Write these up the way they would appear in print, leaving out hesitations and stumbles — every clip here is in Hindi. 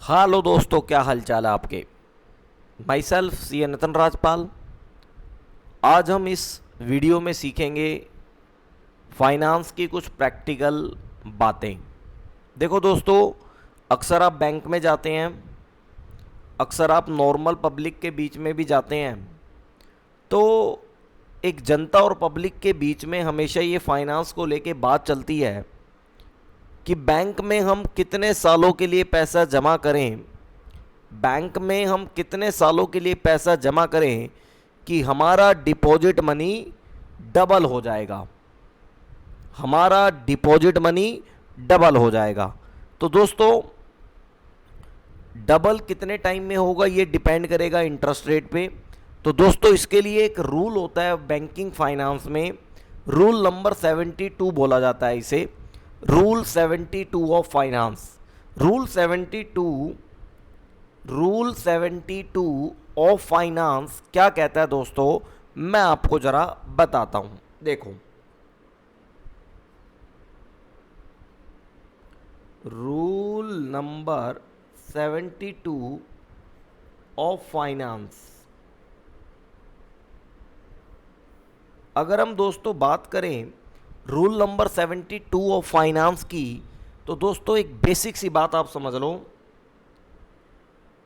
हेलो दोस्तों, क्या हाल चाल है आपके। माई सेल्फ सी नितिन राजपाल। आज हम इस वीडियो में सीखेंगे फाइनेंस की कुछ प्रैक्टिकल बातें। देखो दोस्तों, अक्सर आप बैंक में जाते हैं, अक्सर आप नॉर्मल पब्लिक के बीच में भी जाते हैं, तो एक जनता और पब्लिक के बीच में हमेशा ये फाइनेंस को लेके बात चलती है कि बैंक में हम कितने सालों के लिए पैसा जमा करें, बैंक में हम कितने सालों के लिए पैसा जमा करें कि हमारा डिपॉजिट मनी डबल हो जाएगा, हमारा डिपॉजिट मनी डबल हो जाएगा। तो दोस्तों, डबल कितने टाइम में होगा ये डिपेंड करेगा इंटरेस्ट रेट पे। तो दोस्तों, इसके लिए एक रूल होता है बैंकिंग फाइनेंस में, रूल नंबर 72 बोला जाता है इसे, rule 72 of finance. Rule 72 of finance क्या कहता है दोस्तों, मैं आपको जरा बताता हूं। देखो, रूल नंबर 72 ऑफ फाइनेंस, अगर हम दोस्तों बात करें रूल नंबर 72 ऑफ फाइनेंस की, तो दोस्तों एक बेसिक सी बात आप समझ लो,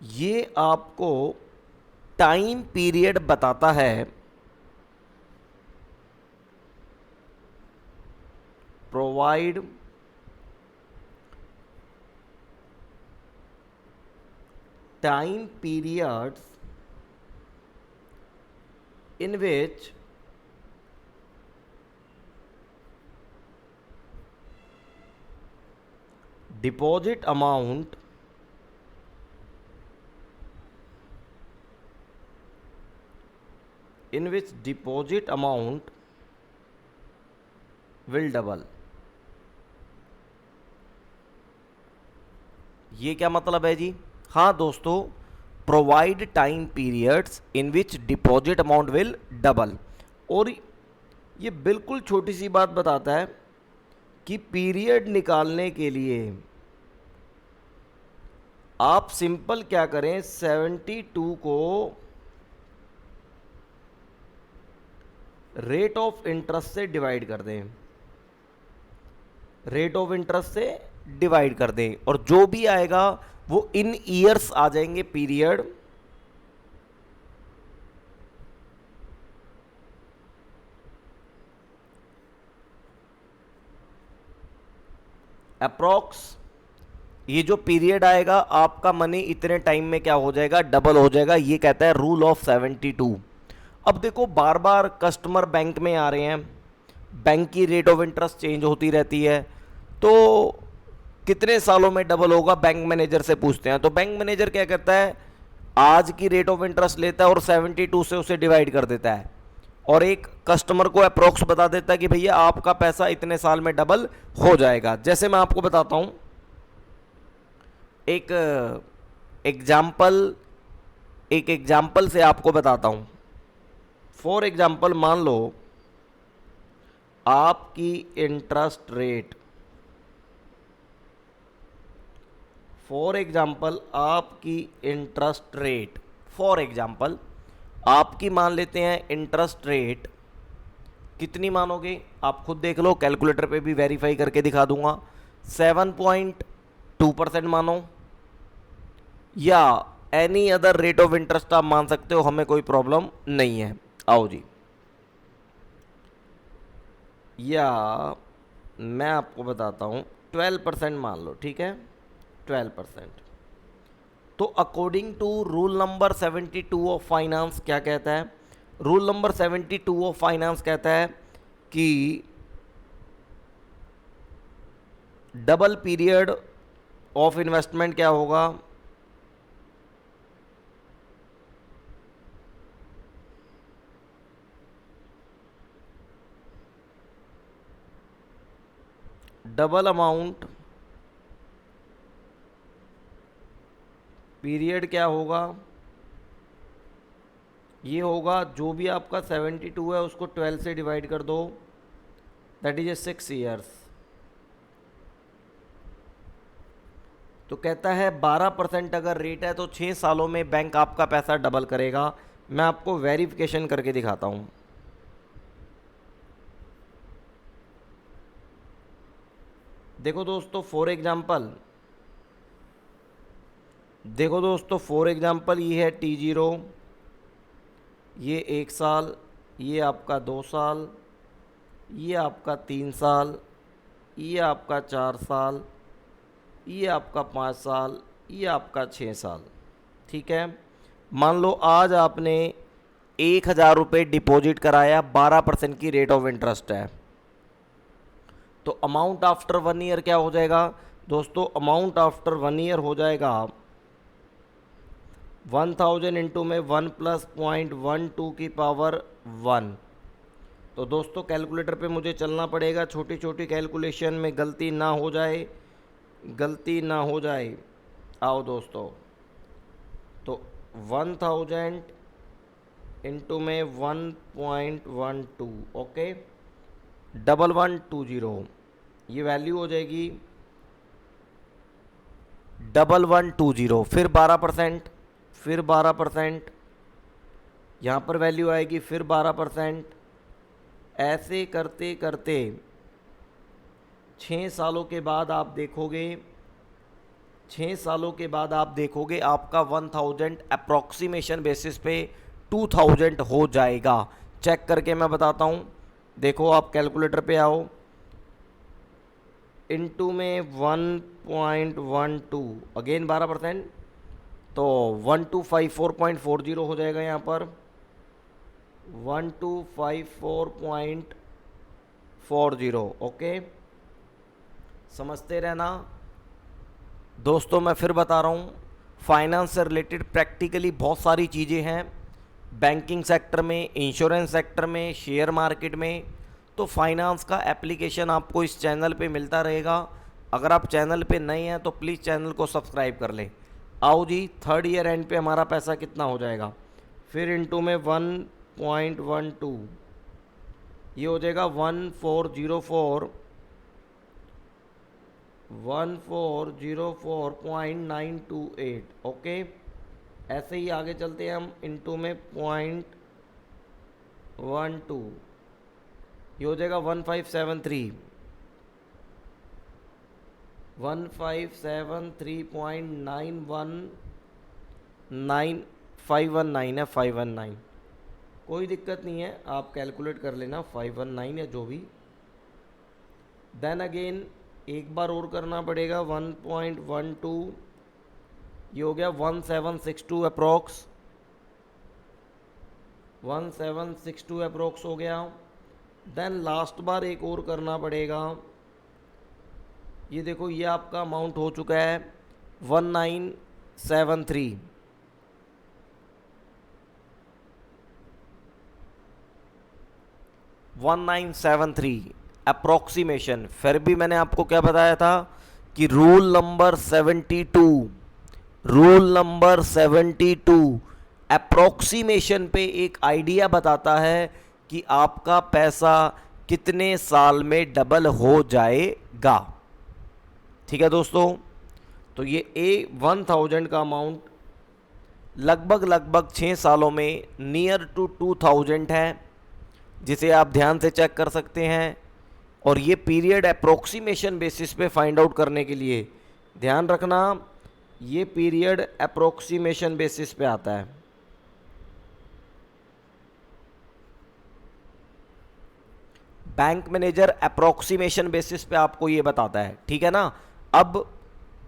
ये आपको टाइम पीरियड बताता है, provide time periods in which deposit amount will double। ये क्या मतलब है जी? हाँ दोस्तों, provide time periods in which deposit amount will double. और ये बिल्कुल छोटी सी बात बताता है कि पीरियड निकालने के लिए आप सिंपल क्या करें, 72 को रेट ऑफ इंटरेस्ट से डिवाइड कर दें, रेट ऑफ इंटरेस्ट से डिवाइड कर दें, और जो भी आएगा वो इन ईयर्स आ जाएंगे पीरियड। अप्रॉक्स ये जो पीरियड आएगा, आपका मनी इतने टाइम में क्या हो जाएगा, डबल हो जाएगा। ये कहता है रूल ऑफ 72। अब देखो, बार बार कस्टमर बैंक में आ रहे हैं, बैंक की रेट ऑफ इंटरेस्ट चेंज होती रहती है, तो कितने सालों में डबल होगा बैंक मैनेजर से पूछते हैं, तो बैंक मैनेजर क्या करता है, आज की रेट ऑफ इंटरेस्ट लेता है और 72 से उसे डिवाइड कर देता है, और एक कस्टमर को अप्रोक्स बता देता है कि भैया आपका पैसा इतने साल में डबल हो जाएगा। जैसे मैं आपको बताता हूं, एक एग्जाम्पल से आपको बताता हूं। फॉर एग्जाम्पल, मान लो आपकी इंटरेस्ट रेट, फॉर एग्जाम्पल आपकी मान लेते हैं इंटरेस्ट रेट, कितनी मानोगे आप खुद देख लो, कैलकुलेटर पे भी वेरीफाई करके दिखा दूंगा। 7.2% मानो, या any other rate of interest आप मान सकते हो, हमें कोई प्रॉब्लम नहीं है। आओ जी, या मैं आपको बताता हूं 12% मान लो, ठीक है, 12%। तो according to rule number 72 of finance क्या कहता है, रूल नंबर 72 ऑफ फाइनेंस कहता है कि डबल पीरियड ऑफ इन्वेस्टमेंट क्या होगा, डबल अमाउंट पीरियड क्या होगा, ये होगा जो भी आपका 72 है उसको 12 से डिवाइड कर दो, दैट इज ए 6 ईयर्स। तो कहता है 12% अगर रेट है तो 6 सालों में बैंक आपका पैसा डबल करेगा। मैं आपको वेरिफिकेशन करके दिखाता हूँ। देखो दोस्तों फॉर एग्जांपल, ये है T0, ये 1 साल, ये आपका 2 साल, ये आपका 3 साल, ये आपका 4 साल, ये आपका 5 साल, ये आपका 6 साल। ठीक है, मान लो आज आपने 1,000 रुपये डिपॉजिट कराया, 12% की रेट ऑफ इंटरेस्ट है, तो अमाउंट आफ्टर 1 ईयर क्या हो जाएगा दोस्तों? अमाउंट आफ्टर 1 ईयर हो जाएगा 1000 इंटू में 1 प्लस 0.12 की पावर 1। तो दोस्तों कैलकुलेटर पे मुझे चलना पड़ेगा, छोटी छोटी कैलकुलेशन में गलती ना हो जाए। आओ दोस्तों, तो 1000 इंटू में 1.12, ओके, 1120, ये वैल्यू हो जाएगी 1120। फिर 12%, यहाँ पर वैल्यू आएगी फिर 12%। ऐसे करते करते 6 सालों के बाद आप देखोगे आपका 1000 अप्रॉक्सीमेशन बेसिस पे 2000 हो जाएगा। चेक करके मैं बताता हूँ। देखो आप कैलकुलेटर पे आओ, इनटू में 1.12, अगेन 12%, तो 1254.40 हो जाएगा यहाँ पर, 1254.40। ओके, समझते रहना दोस्तों। मैं फिर बता रहा हूँ, फाइनेंस से रिलेटेड प्रैक्टिकली बहुत सारी चीज़ें हैं, बैंकिंग सेक्टर में, इंश्योरेंस सेक्टर में, शेयर मार्केट में। तो फाइनेंस का एप्लीकेशन आपको इस चैनल पे मिलता रहेगा। अगर आप चैनल पे नए हैं तो प्लीज़ चैनल को सब्सक्राइब कर लें। आओ जी, 3rd ईयर एंड पे हमारा पैसा कितना हो जाएगा? फिर इनटू में 1.12, ये हो जाएगा 1404.928। ओके, ऐसे ही आगे चलते हैं हम, इनटू में 0.12, ये हो जाएगा 1573.919 है, 519। कोई दिक्कत नहीं है, आप कैलकुलेट कर लेना, 519 या जो भी। देन अगेन एक बार और करना पड़ेगा, 1.12, ये हो गया 1762 अप्रॉक्स, 1762 अप्रॉक्स हो गया। देन लास्ट बार एक और करना पड़ेगा, ये देखो ये आपका अमाउंट हो चुका है 1973। अप्रॉक्सीमेशन। फिर भी मैंने आपको क्या बताया था कि रूल नंबर 72 अप्रॉक्सीमेशन पे एक आइडिया बताता है कि आपका पैसा कितने साल में डबल हो जाएगा। ठीक है दोस्तों, तो ये 1000 का अमाउंट लगभग 6 सालों में नियर टू 2000 है, जिसे आप ध्यान से चेक कर सकते हैं। और ये पीरियड अप्रोक्सीमेशन बेसिस पे फाइंड आउट करने के लिए ध्यान रखना, ये पीरियड अप्रोक्सीमेशन बेसिस पे आता है। बैंक मैनेजर अप्रोक्सीमेशन बेसिस पे आपको ये बताता है, ठीक है ना। अब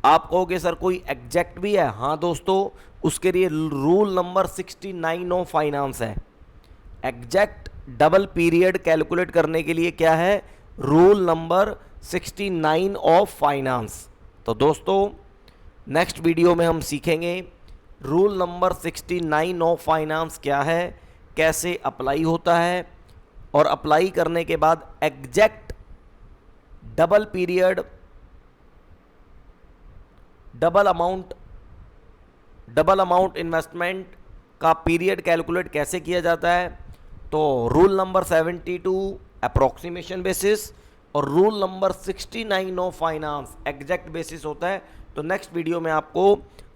आप कहोगे सर कोई एग्जैक्ट भी है? हाँ दोस्तों, उसके लिए रूल नंबर 69 ऑफ फाइनेंस है। एग्जैक्ट डबल पीरियड कैलकुलेट करने के लिए क्या है? Rule number 69 of finance. तो दोस्तों नेक्स्ट वीडियो में हम सीखेंगे रूल नंबर 69 ऑफ फाइनेंस क्या है, कैसे अप्लाई होता है, और अप्लाई करने के बाद exact double period, double amount investment का पीरियड कैलकुलेट कैसे किया जाता है। तो रूल नंबर 72 अप्रोक्सीमेशन बेसिस और rule number 69 of finance exact basis होता है। तो नेक्स्ट वीडियो में आपको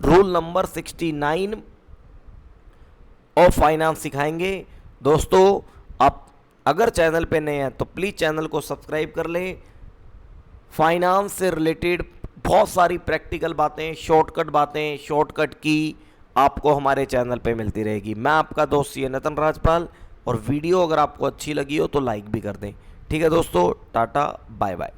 रूल नंबर 69 ऑफ फाइनेंस सिखाएंगे। दोस्तों आप अगर चैनल पे नए हैं तो प्लीज़ चैनल को सब्सक्राइब कर लें। फाइनेंस से रिलेटेड बहुत सारी प्रैक्टिकल बातें, शॉर्टकट की आपको हमारे चैनल पे मिलती रहेगी। मैं आपका दोस्त सी नितिन राजपाल, और वीडियो अगर आपको अच्छी लगी हो तो लाइक भी कर दें। ठीक है दोस्तों, टाटा बाय बाय।